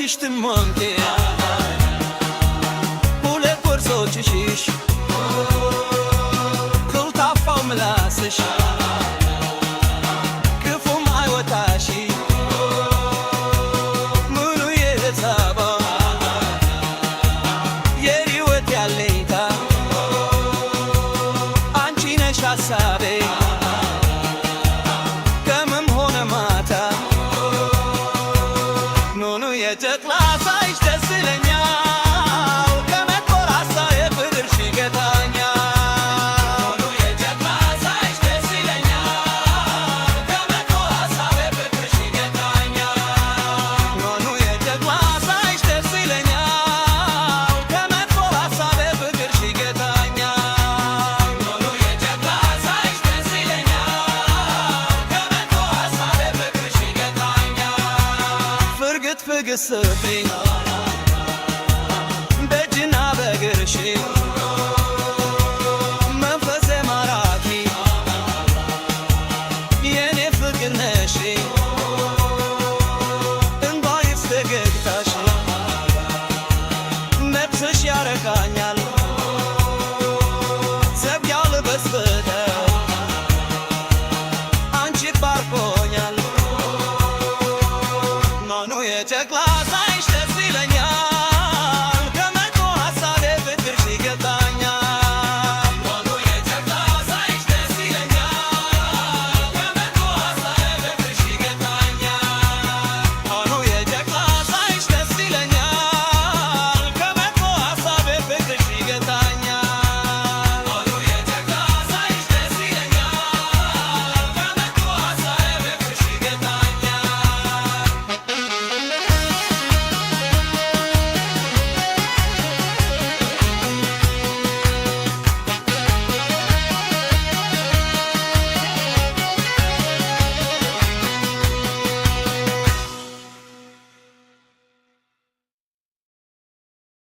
በእጅሽ ትሞንቴ ሁለት ቦርሶችሽ ኩልታፋው ምላስሽ ክፉም አይወጣሽ ሙሉ የለታባ የህይወት ያለኝታ አንቺ ነሽ ሀሳቤ የጨቅላ ሳይሽ ደስ ይለኛል ከመቆር ሀሳብ የፍቅርሽ ይገታኛል የጨቅላ ሳይሽ ደስ ይለኛል ከመቆር ሀሳብ የፍቅርሽ ይገታኛል የጨቅላ ሳይሽ ደስ ይለኛል ከመቆር ሀሳብ የፍቅርሽ ይገታኛል የጨቅላ ሳይሽ ደስ ይለኛል ከመቆር ሀሳብ የፍቅርሽ ይገታኛል ፍርግት ፍግስብኝ በእጅና በእግርሽ